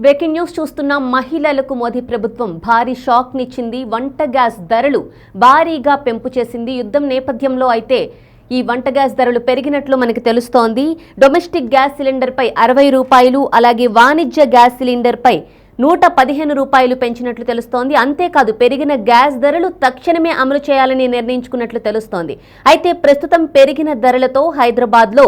Breaking news చూస్తున్నాం. మహిళలకు మోదీ ప్రభుత్వం భారీ షాక్ నిచ్చింది. వంట గ్యాస్ ధరలు భారీగా పెంపు చేసింది. యుద్ధం నేపథ్యంలో అయితే ఈ వంట గ్యాస్ ధరలు పెరిగినట్లు మనకు తెలుస్తోంది. డొమెస్టిక్ గ్యాస్ సిలిండర్ పై 60 రూపాయలు, అలాగే వాణిజ్య గ్యాస్ సిలిండర్ పై 115 రూపాయలు పెంచినట్లు తెలుస్తోంది. అంతేకాదు పెరిగిన గ్యాస్ ధరలు తక్షణమే అమలు చేయాలని నిర్ణయించుకున్నట్లు తెలుస్తోంది. అయితే ప్రస్తుతం పెరిగిన ధరలతో హైదరాబాద్లో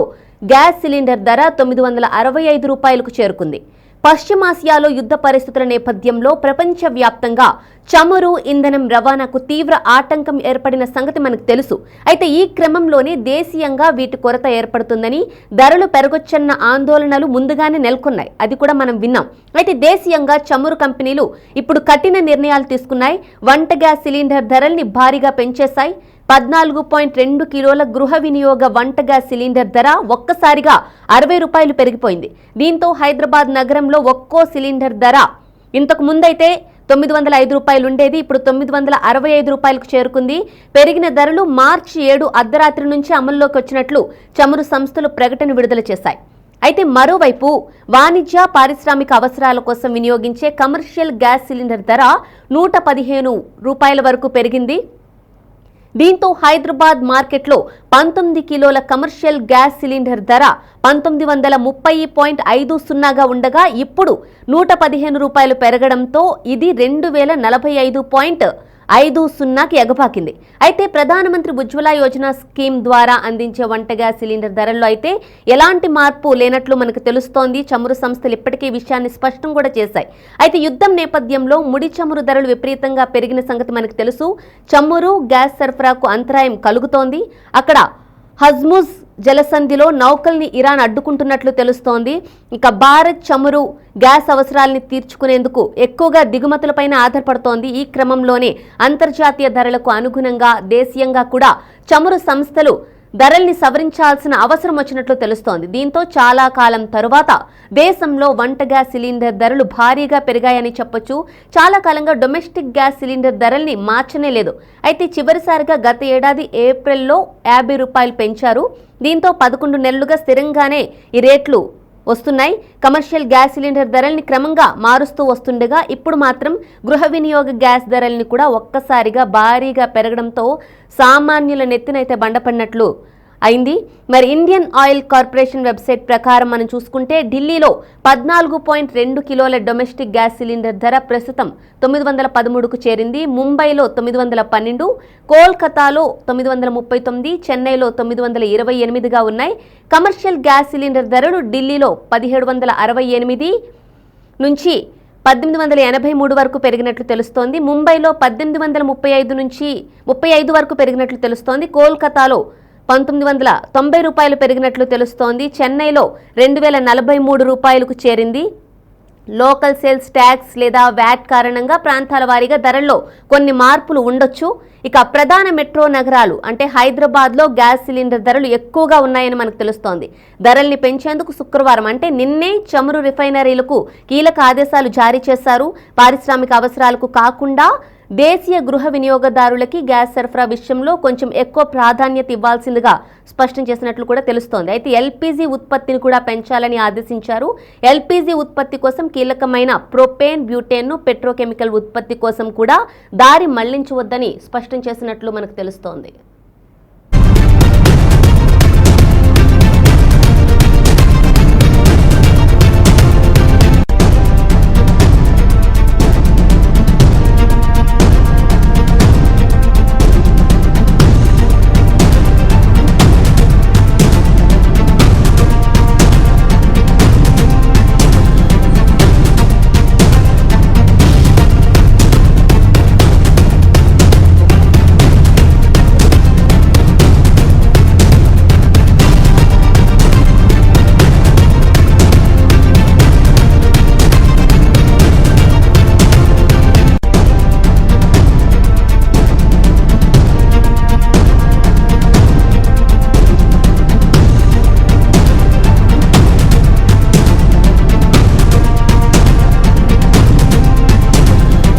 గ్యాస్ సిలిండర్ ధర 965 రూపాయలకు చేరుకుంది. పశ్చిమాసియాలో యుద్ధ పరిస్థితుల నేపథ్యంలో ప్రపంచవ్యాప్తంగా చమురు ఇంధనం రవాణాకు తీవ్ర ఆటంకం ఏర్పడిన సంగతి మనకు తెలుసు. అయితే ఈ క్రమంలోనే దేశీయంగా వీటి కొరత ఏర్పడుతుందని, ధరలు పెరగొచ్చన్న ఆందోళనలు ముందుగానే నెలకొన్నాయి. అది కూడా మనం విన్నాం. అయితే దేశీయంగా చమురు కంపెనీలు ఇప్పుడు కఠిన నిర్ణయాలు తీసుకున్నాయి. వంట గ్యాస్ సిలిండర్ ధరల్ని భారీగా పెంచేశాయి. 14.2 కిలోల గృహ వినియోగ వంట గ్యాస్ సిలిండర్ ధర ఒక్కసారిగా 60 రూపాయలు పెరిగిపోయింది. దీంతో హైదరాబాద్ నగరంలో ఒక్కో సిలిండర్ ధర ఇంతకు ముందైతే 905 రూపాయలు ఉండేది, ఇప్పుడు 965 రూపాయలకు చేరుకుంది. పెరిగిన ధరలు మార్చి 7 అర్ధరాత్రి నుంచి అమల్లోకి వచ్చినట్లు చమురు సంస్థలు ప్రకటన విడుదల చేశాయి. అయితే మరోవైపు వాణిజ్య పారిశ్రామిక అవసరాల కోసం వినియోగించే కమర్షియల్ గ్యాస్ సిలిండర్ ధర 115 రూపాయల వరకు పెరిగింది. దీంతో హైదరాబాద్ మార్కెట్లో 19 కిలోల కమర్షియల్ గ్యాస్ సిలిండర్ ధర 1930.50గా ఉండగా ఇప్పుడు 115 రూపాయలు పెరగడంతో ఇది 2045.50కి ఎగపాకింది. అయితే ప్రధానమంత్రి ఉజ్వల యోజన స్కీమ్ ద్వారా అందించే వంట గ్యాస్ సిలిండర్ ధరల్లో అయితే ఎలాంటి మార్పు లేనట్లు మనకు తెలుస్తోంది. చమురు సంస్థలు ఇప్పటికే ఈ విషయాన్ని స్పష్టం కూడా చేశాయి. అయితే యుద్ధం నేపథ్యంలో ముడి చమురు ధరలు విపరీతంగా పెరిగిన సంగతి మనకు తెలుసు. చమురు గ్యాస్ సరఫరాకు అంతరాయం కలుగుతోంది. అక్కడ హజ్ముజ్ జలసంధిలో నౌకల్ని ఇరాన్ అడ్డుకుంటున్నట్లు తెలుస్తోంది. ఇక భారత్ చమురు గ్యాస్ అవసరాలని తీర్చుకునేందుకు ఎక్కువగా దిగుమతులపైన ఆధారపడుతోంది. ఈ క్రమంలోనే అంతర్జాతీయ ధరలకు అనుగుణంగా దేశీయంగా కూడా చమురు సంస్థలు ధరల్ని సవరించాల్సిన అవసరం వచ్చినట్లు తెలుస్తోంది. దీంతో చాలా కాలం తరువాత దేశంలో వంట గ్యాస్ సిలిండర్ ధరలు భారీగా పెరిగాయని చెప్పొచ్చు. చాలా కాలంగా డొమెస్టిక్ గ్యాస్ సిలిండర్ ధరల్ని మార్చనే లేదు. అయితే చివరిసారిగా గత ఏడాది ఏప్రిల్లో 50 రూపాయలు పెంచారు. దీంతో 11 నెలలుగా స్థిరంగానే ఈ రేట్లు వస్తున్నాయి. కమర్షియల్ గ్యాస్ సిలిండర్ ధరల్ని క్రమంగా మారుస్తూ వస్తుండగా ఇప్పుడు మాత్రం గృహ వినియోగ గ్యాస్ ధరల్ని కూడా ఒక్కసారిగా భారీగా పెరగడంతో సామాన్యుల నెత్తినైతే బండపడినట్లు అయింది. మరి ఇండియన్ ఆయిల్ కార్పొరేషన్ వెబ్సైట్ ప్రకారం మనం చూసుకుంటే ఢిల్లీలో 14.2 కిలోల డొమెస్టిక్ గ్యాస్ సిలిండర్ ధర ప్రస్తుతం 913కు చేరింది. ముంబైలో 912, కోల్కతాలో 939, చెన్నైలో 928గా ఉన్నాయి. కమర్షియల్ గ్యాస్ సిలిండర్ ధరలు ఢిల్లీలో 1768 నుంచి 1883 వరకు పెరిగినట్లు తెలుస్తోంది. ముంబైలో 1835 నుంచి 35 వరకు పెరిగినట్లు తెలుస్తోంది. కోల్కతాలో 1990 రూపాయలు పెరిగినట్లు తెలుస్తోంది. చెన్నైలో 2043 రూపాయలకు చేరింది. లోకల్ సేల్స్ ట్యాక్స్ లేదా వ్యాట్ కారణంగా ప్రాంతాల వారీగా ధరల్లో కొన్ని మార్పులు ఉండొచ్చు. ఇక ప్రధాన మెట్రో నగరాలు అంటే హైదరాబాద్లో గ్యాస్ సిలిండర్ ధరలు ఎక్కువగా ఉన్నాయని మనకు తెలుస్తోంది. ధరల్ని పెంచేందుకు శుక్రవారం అంటే నిన్నే చమురు రిఫైనరీలకు కీలక ఆదేశాలు జారీ చేశారు. పారిశ్రామిక అవసరాలకు కాకుండా దేశీయ గృహ వినియోగదారులకి గ్యాస్ సరఫరా విషయంలో కొంచెం ఎక్కువ ప్రాధాన్యత ఇవ్వాల్సిందిగా స్పష్టం చేసినట్లు కూడా తెలుస్తోంది. అయితే ఎల్పీజీ ఉత్పత్తిని కూడా పెంచాలని ఆదేశించారు. ఎల్పీజీ ఉత్పత్తి కోసం కీలకమైన ప్రొపేన్, బ్యూటేన్ను పెట్రోకెమికల్ ఉత్పత్తి కోసం కూడా దారి మళ్లించవద్దని స్పష్టం చేసినట్లు మనకు తెలుస్తోంది.